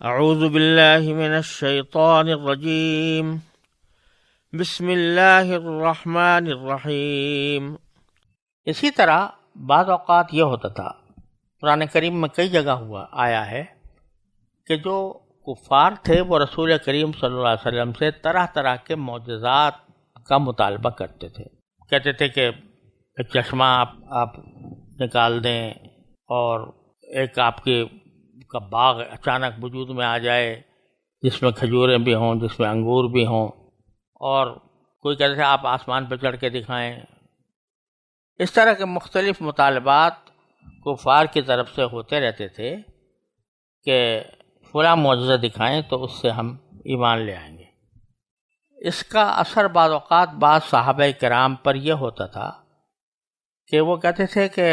اعوذ باللہ من الشیطان الرجیم بسم اللہ الرحمن الرحیم۔ اسی طرح بعض اوقات یہ ہوتا تھا، قرآن کریم میں کئی جگہ آیا ہے کہ جو کفار تھے وہ رسول کریم صلی اللہ علیہ وسلم سے طرح طرح کے معجزات کا مطالبہ کرتے تھے، کہتے تھے کہ ایک چشمہ آپ نکال دیں اور ایک آپ کے کا باغ اچانک وجود میں آ جائے جس میں کھجوریں بھی ہوں، جس میں انگور بھی ہوں، اور کوئی کہتے تھے آپ آسمان پہ چڑھ کے دکھائیں۔ اس طرح کے مختلف مطالبات کفار کی طرف سے ہوتے رہتے تھے کہ فلاں معجزہ دکھائیں تو اس سے ہم ایمان لے آئیں گے۔ اس کا اثر بعض اوقات بعض صحابہ کرام پر یہ ہوتا تھا کہ وہ کہتے تھے کہ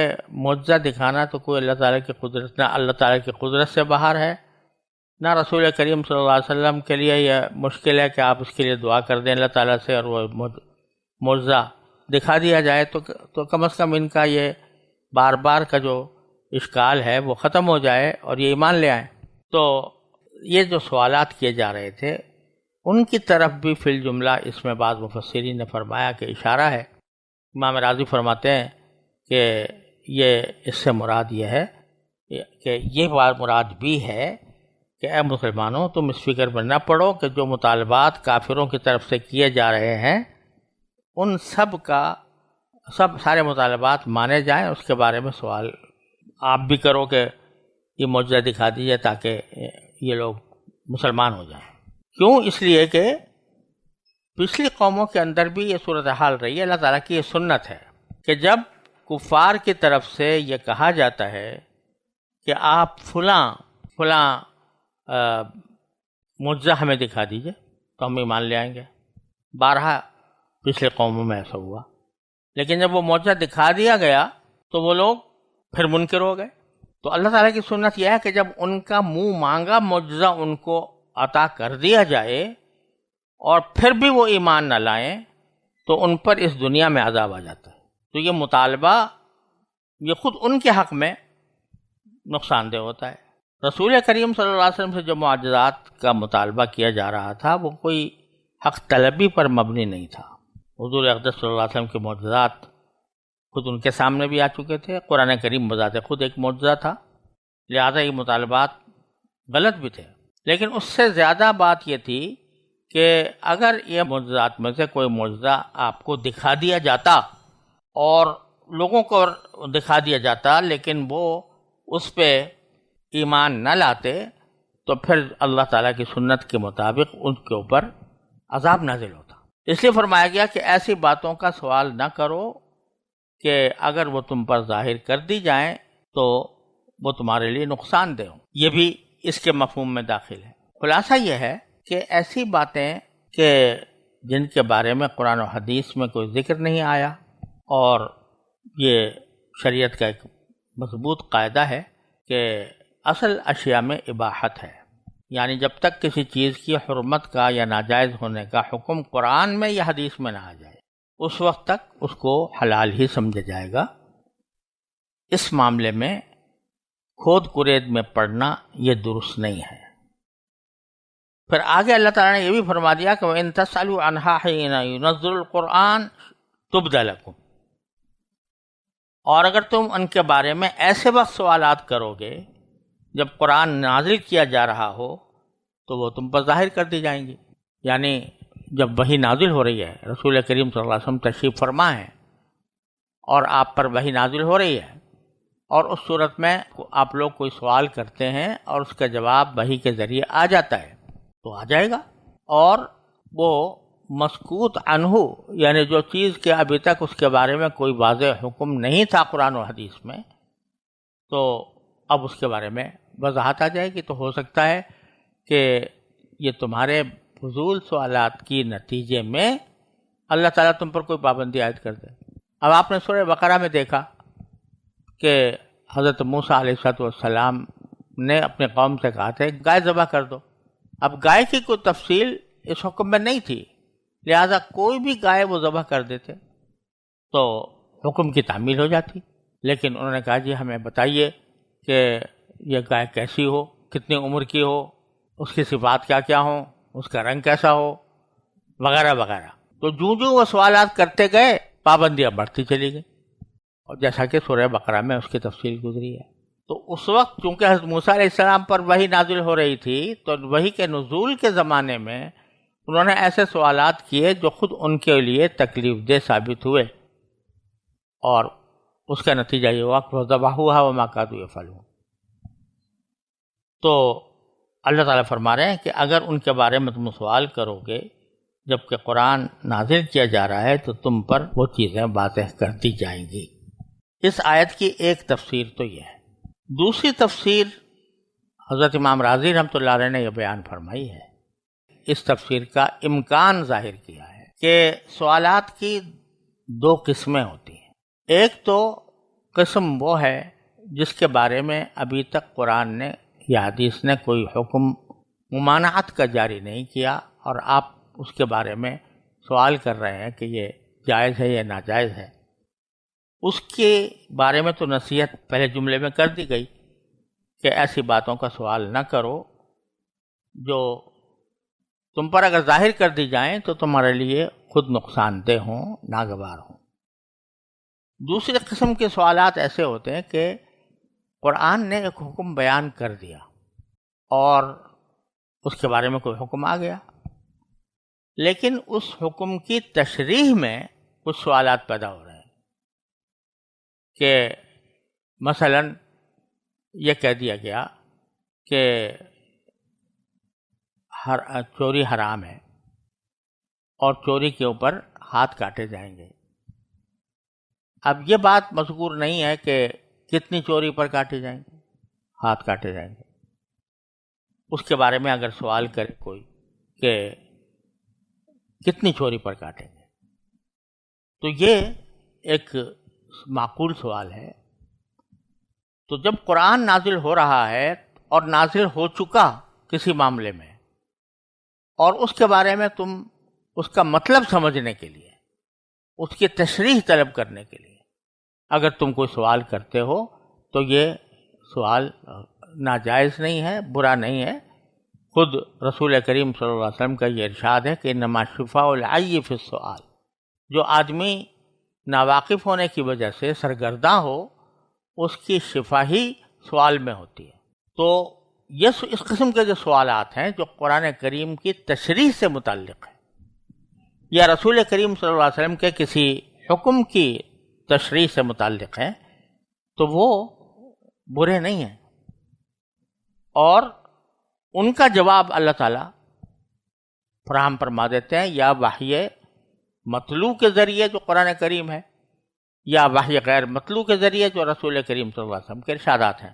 معجزہ دکھانا تو کوئی اللہ تعالیٰ کی قدرت، نہ اللہ تعالیٰ کی قدرت سے باہر ہے، نہ رسول کریم صلی اللہ علیہ وسلم کے لیے یہ مشکل ہے کہ آپ اس کے لیے دعا کر دیں اللہ تعالیٰ سے اور وہ معجزہ دکھا دیا جائے تو کم از کم ان کا یہ بار بار کا جو اشکال ہے وہ ختم ہو جائے اور یہ ایمان لے آئیں۔ تو یہ جو سوالات کیے جا رہے تھے ان کی طرف بھی فی الجملہ اس میں بعض مفسرین نے فرمایا کہ اشارہ ہے۔ امام راضی فرماتے ہیں کہ یہ اس سے مراد یہ ہے کہ یہ بات مراد بھی ہے کہ اے مسلمانوں تم اس فکر میں نہ پڑو کہ جو مطالبات کافروں کی طرف سے کیے جا رہے ہیں ان سارے مطالبات مانے جائیں، اس کے بارے میں سوال آپ بھی کرو کہ یہ معجزہ دکھا دیجیے تاکہ یہ لوگ مسلمان ہو جائیں۔ کیوں؟ اس لیے کہ پچھلی قوموں کے اندر بھی یہ صورتحال رہی ہے۔ اللہ تعالیٰ کی یہ سنت ہے کہ جب کفار کی طرف سے یہ کہا جاتا ہے کہ آپ فلاں معجزہ ہمیں دکھا دیجئے تو ہم ایمان لے آئیں گے۔ بارہا پچھلے قوموں میں ایسا ہوا، لیکن جب وہ معجزہ دکھا دیا گیا تو وہ لوگ پھر منکر ہو گئے۔ تو اللہ تعالیٰ کی سنت یہ ہے کہ جب ان کا منہ مانگا معجزہ ان کو عطا کر دیا جائے اور پھر بھی وہ ایمان نہ لائیں تو ان پر اس دنیا میں عذاب آ جاتا ہے۔ تو یہ مطالبہ یہ خود ان کے حق میں نقصان دہ ہوتا ہے۔ رسول کریم صلی اللہ علیہ وسلم سے جو معجزات کا مطالبہ کیا جا رہا تھا وہ کوئی حق طلبی پر مبنی نہیں تھا۔ حضور اقدس صلی اللہ علیہ وسلم کے معجزات خود ان کے سامنے بھی آ چکے تھے، قرآن کریم بذات خود ایک معجزہ تھا، لہذا یہ مطالبات غلط بھی تھے۔ لیکن اس سے زیادہ بات یہ تھی کہ اگر یہ معجزات میں سے کوئی معجزہ آپ کو دکھا دیا جاتا اور لوگوں کو دکھا دیا جاتا لیکن وہ اس پہ ایمان نہ لاتے تو پھر اللہ تعالیٰ کی سنت کے مطابق ان کے اوپر عذاب نازل ہوتا۔ اس لیے فرمایا گیا کہ ایسی باتوں کا سوال نہ کرو کہ اگر وہ تم پر ظاہر کر دی جائیں تو وہ تمہارے لیے نقصان دہ ہوں۔ یہ بھی اس کے مفہوم میں داخل ہے۔ خلاصہ یہ ہے کہ ایسی باتیں کہ جن کے بارے میں قرآن و حدیث میں کوئی ذکر نہیں آیا، اور یہ شریعت کا ایک مضبوط قاعدہ ہے کہ اصل اشیاء میں اباحت ہے، یعنی جب تک کسی چیز کی حرمت کا یا ناجائز ہونے کا حکم قرآن میں یا حدیث میں نہ آ جائے اس وقت تک اس کو حلال ہی سمجھا جائے گا۔ اس معاملے میں کھود کرید میں پڑنا یہ درست نہیں ہے۔ پھر آگے اللہ تعالیٰ نے یہ بھی فرما دیا کہ وَإِن تَسْأَلُوا عَنْهَا حِينَ يُنَزِّلُ الْقُرْآنَ تُبْدَ لَكُمْ، اور اگر تم ان کے بارے میں ایسے وقت سوالات کرو گے جب قرآن نازل کیا جا رہا ہو تو وہ تم پر ظاہر کر دی جائیں گی۔ یعنی جب وحی نازل ہو رہی ہے، رسول کریم صلی اللہ علیہ وسلم تشریف فرما ہے اور آپ پر وحی نازل ہو رہی ہے، اور اس صورت میں آپ لوگ کوئی سوال کرتے ہیں اور اس کا جواب وحی کے ذریعے آ جاتا ہے تو آ جائے گا، اور وہ مسکوت عنہ یعنی جو چیز کہ ابھی تک اس کے بارے میں کوئی واضح حکم نہیں تھا قرآن و حدیث میں، تو اب اس کے بارے میں وضاحت آ جائے گی۔ تو ہو سکتا ہے کہ یہ تمہارے فضول سوالات کی نتیجے میں اللہ تعالیٰ تم پر کوئی پابندی عائد کر دے۔ اب آپ نے سورہ بقرہ میں دیکھا کہ حضرت موسیٰ علیہ السلام نے اپنے قوم سے کہا تھا گائے ذبح کر دو۔ اب گائے کی کوئی تفصیل اس حکم میں نہیں تھی، لہذا کوئی بھی گائے وہ ذبح کر دیتے تو حکم کی تعمیل ہو جاتی، لیکن انہوں نے کہا جی ہمیں بتائیے کہ یہ گائے کیسی ہو، کتنی عمر کی ہو، اس کی صفات کیا کیا ہوں، اس کا رنگ کیسا ہو، وغیرہ وغیرہ. تو جو وہ سوالات کرتے گئے پابندیاں بڑھتی چلی گئی، اور جیسا کہ سورہ بقرہ میں اس کی تفصیل گزری ہے. تو اس وقت چونکہ حضرت موسیٰ علیہ السلام پر وحی نازل ہو رہی تھی، تو وحی کے نزول کے زمانے میں انہوں نے ایسے سوالات کیے جو خود ان کے لیے تکلیف دہ ثابت ہوئے، اور اس کا نتیجہ یہ ہوا کہ وَذَبَحُوهَا وَمَا كَادُوا يَفْعَلُونَ. تو اللہ تعالیٰ فرما رہے ہیں کہ اگر ان کے بارے میں تم سوال کرو گے جبکہ قرآن نازل کیا جا رہا ہے تو تم پر وہ چیزیں واضح کر دی جائیں گی. اس آیت کی ایک تفسیر تو یہ ہے. دوسری تفسیر حضرت امام راضی رحمۃ اللہ علیہ نے یہ بیان فرمائی ہے، اس تفسیر کا امکان ظاہر کیا ہے کہ سوالات کی دو قسمیں ہوتی ہیں. ایک تو قسم وہ ہے جس کے بارے میں ابھی تک قرآن نے یا حدیث نے کوئی حکم ممانعت کا جاری نہیں کیا، اور آپ اس کے بارے میں سوال کر رہے ہیں کہ یہ جائز ہے یا ناجائز ہے. اس کے بارے میں تو نصیحت پہلے جملے میں کر دی گئی کہ ایسی باتوں کا سوال نہ کرو جو تم پر اگر ظاہر کر دی جائیں تو تمہارے لیے خود نقصان دہ ہوں، ناگوار ہوں. دوسری قسم کے سوالات ایسے ہوتے ہیں کہ قرآن نے ایک حکم بیان کر دیا اور اس کے بارے میں کوئی حکم آ گیا، لیکن اس حکم کی تشریح میں کچھ سوالات پیدا ہو رہے ہیں کہ مثلا یہ کہہ دیا گیا کہ چوری حرام ہے اور چوری کے اوپر ہاتھ کاٹے جائیں گے. اب یہ بات مذکور نہیں ہے کہ کتنی چوری پر کاٹے جائیں گے، ہاتھ کاٹے جائیں گے. اس کے بارے میں اگر سوال کرے کوئی کہ کتنی چوری پر کاٹیں گے، تو یہ ایک معقول سوال ہے. تو جب قرآن نازل ہو رہا ہے اور نازل ہو چکا کسی معاملے میں، اور اس کے بارے میں تم اس کا مطلب سمجھنے کے لیے، اس کی تشریح طلب کرنے کے لیے اگر تم کوئی سوال کرتے ہو تو یہ سوال ناجائز نہیں ہے، برا نہیں ہے. خود رسول کریم صلی اللہ علیہ وسلم کا یہ ارشاد ہے کہ انما شفاء العی فی السؤال. جو آدمی ناواقف ہونے کی وجہ سے سرگرداں ہو، اس کی شفا ہی سوال میں ہوتی ہے. تو یہ اس قسم کے جو سوالات ہیں جو قرآن کریم کی تشریح سے متعلق ہے یا رسول کریم صلی اللہ علیہ وسلم کے کسی حکم کی تشریح سے متعلق ہیں، تو وہ برے نہیں ہیں، اور ان کا جواب اللہ تعالیٰ فراہم فرما دیتے ہیں، یا وحی مطلوع کے ذریعے جو قرآن کریم ہے، یا وحی غیر مطلوع کے ذریعے جو رسول کریم صلی اللہ علیہ وسلم کے ارشادات ہیں.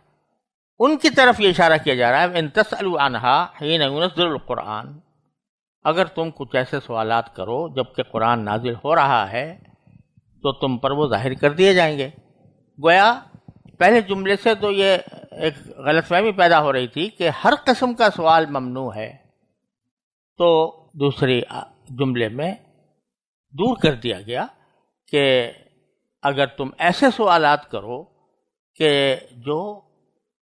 ان کی طرف یہ اشارہ کیا جا رہا ہے ان تسألوا عنها حين ينزل القرآن. اگر تم کچھ ایسے سوالات کرو جبکہ قرآن نازل ہو رہا ہے تو تم پر وہ ظاہر کر دیے جائیں گے. گویا پہلے جملے سے تو یہ ایک غلط فہمی پیدا ہو رہی تھی کہ ہر قسم کا سوال ممنوع ہے، تو دوسری جملے میں دور کر دیا گیا کہ اگر تم ایسے سوالات کرو کہ جو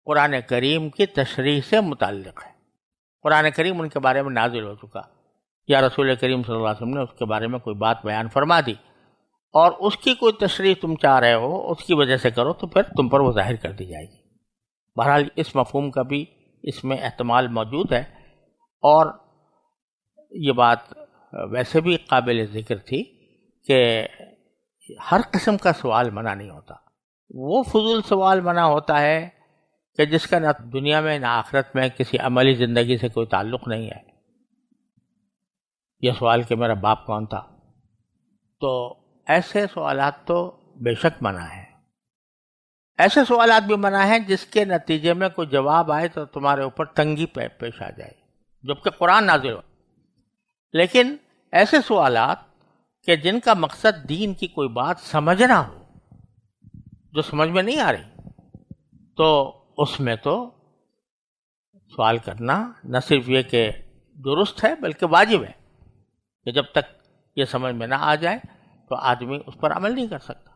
قرآن کریم کی تشریح سے متعلق ہے، قرآن کریم ان کے بارے میں نازل ہو چکا یا رسول کریم صلی اللہ علیہ وسلم نے اس کے بارے میں کوئی بات بیان فرما دی اور اس کی کوئی تشریح تم چاہ رہے ہو، اس کی وجہ سے کرو، تو پھر تم پر وہ ظاہر کر دی جائے گی. بہرحال اس مفہوم کا بھی اس میں احتمال موجود ہے، اور یہ بات ویسے بھی قابل ذکر تھی کہ ہر قسم کا سوال منع نہیں ہوتا. وہ فضول سوال منع ہوتا ہے کہ جس کا نہ دنیا میں نہ آخرت میں کسی عملی زندگی سے کوئی تعلق نہیں ہے. یہ سوال کہ میرا باپ کون تھا، تو ایسے سوالات تو بے شک منع ہیں. ایسے سوالات بھی منع ہیں جس کے نتیجے میں کوئی جواب آئے تو تمہارے اوپر تنگی پیش آ جائے جبکہ قرآن نازل ہو. لیکن ایسے سوالات کہ جن کا مقصد دین کی کوئی بات سمجھنا ہو جو سمجھ میں نہیں آ رہی، تو اس میں تو سوال کرنا نہ صرف یہ کہ درست ہے بلکہ واجب ہے کہ جب تک یہ سمجھ میں نہ آ جائے تو آدمی اس پر عمل نہیں کر سکتا.